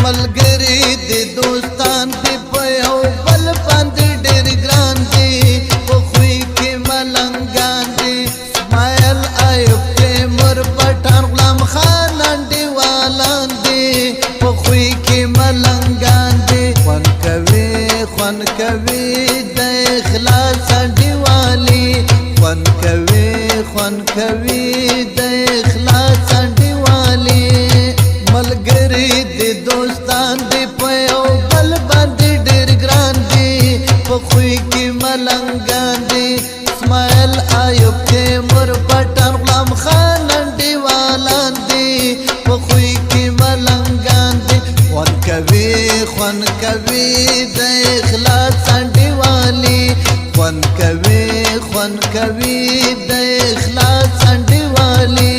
ملګری د دوستان دی په یو بل باندې ډېر ګران دی په خوی کې ملنګان دی اسماعیل ایوب تیمور پټان غلام خان انډیوالان دی په خوی کې ملنګان دی خوند کوي د اخلاص انډیوالي خوند کوي د اخلاص انډیوالي ملګری د دوستان دی په یو بل باندې ډېر ګران دی په خوی کې ملنګان دی اسماعیل ایوب تیمور پټان غلام خان انډیوالان دی په خوی کې ملنګان دی خوند کوي د اخلاص انډیوالي خوند کوي د اخلاص انډیوالي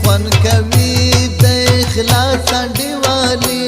خوند کوي د اخلاص انډیوالي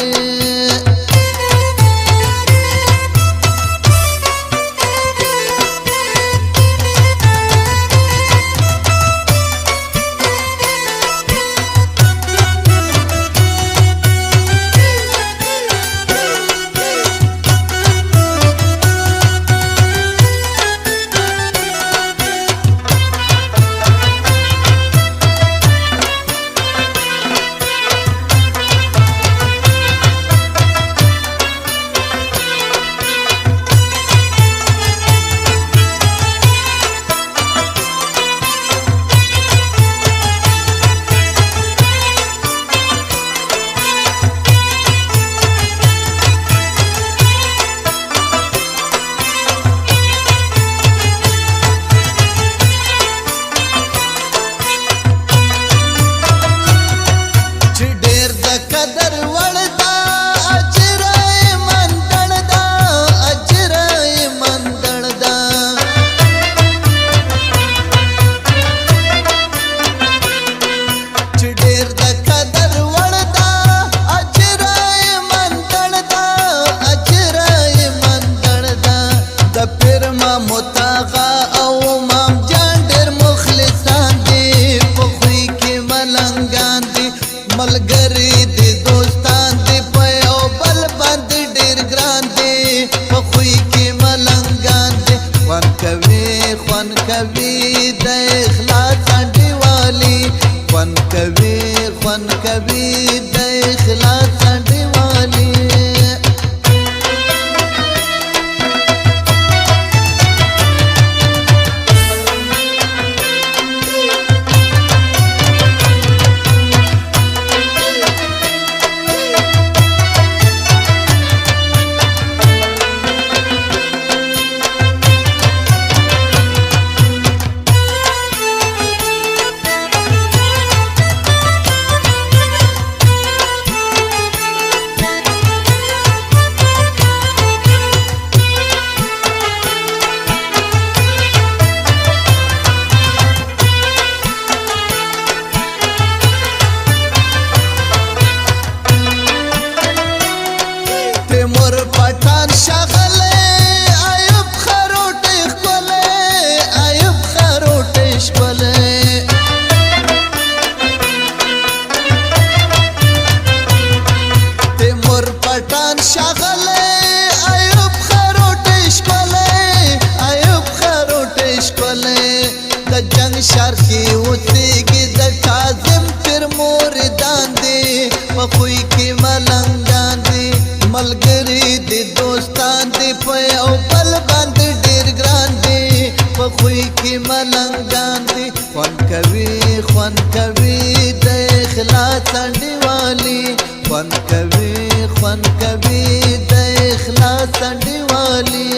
ملګری د دوستان دی په یو بل باندې ډېر ګران دی په خوی کې ملنګان دی خوند کوي د اخلاص انډیوالي خوند کوي د اخلاص انډیوالي په خوی کې ملنګان دي ملګری دي دوستان دي په یو بل باندې ډېر ګران دي په خوی کې ملنګان دي خوند کوي د اخلاص انډیوالي خوند کوي د اخلاص انډیوالي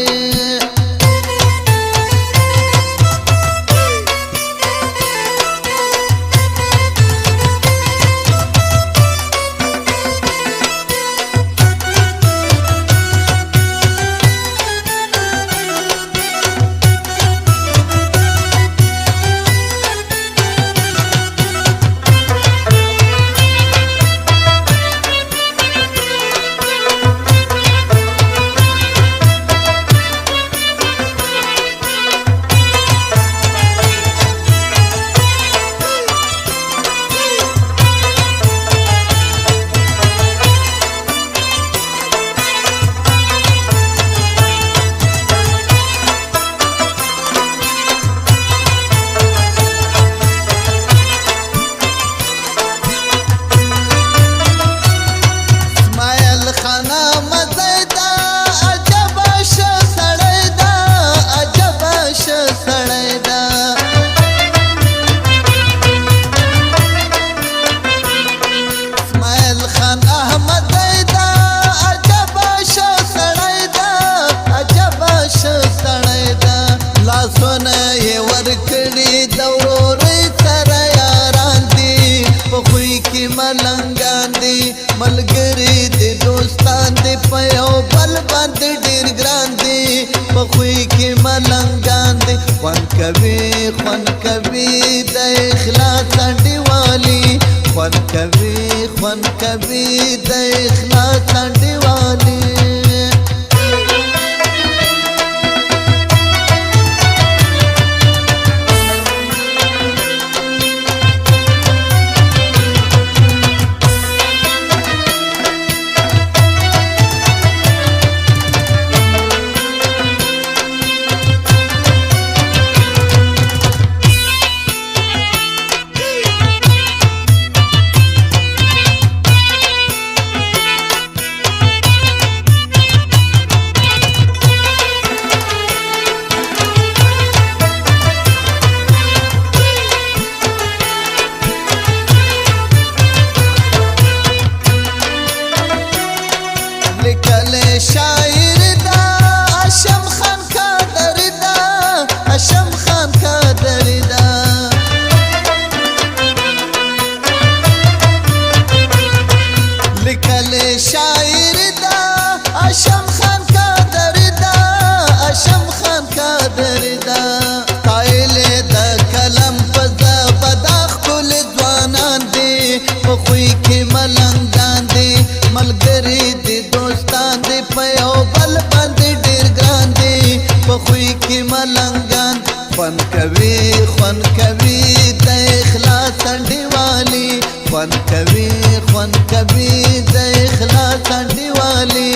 ملنګان دي ملګری دي دوستان دي په یو بل باندې ډېر ګران دي په خوی کې ملنګان دي خوند کوي د اخلاص انډیوالي خوند کوي د اخلاص انډیوالي شاعر دا اشم خان قادر دا اشم خان قادر دا لیکل شاعر دا اشم خان قادر دا اشم خان قادر دا قائل دا کلم په زبدا خپل ځوانان دي په خوی کې ملنګان دي ملګری دي دوستان دي په یو بل باندې ډېر ګران دي په خوی کې ملنګان خوند کوي د اخلاص انډیوالي خوند کوي د اخلاص انډیوالي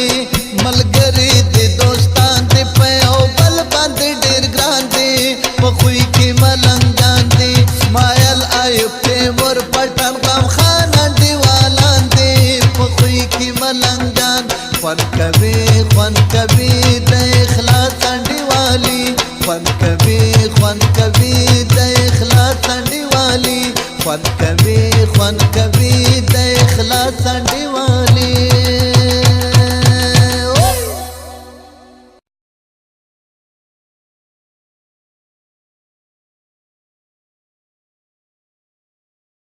ملګری دي دوستان دي په یو بل باندې ډېر ګران دي په خوی کې ملنګان دي اسماعیل ایوب تیمور پټن غم خان انډیوالان دي په خوی کې ملنګان خوند کوي د اخلاص انډیوالي خوند کوي د اخلاص انډیوالي خوند کوي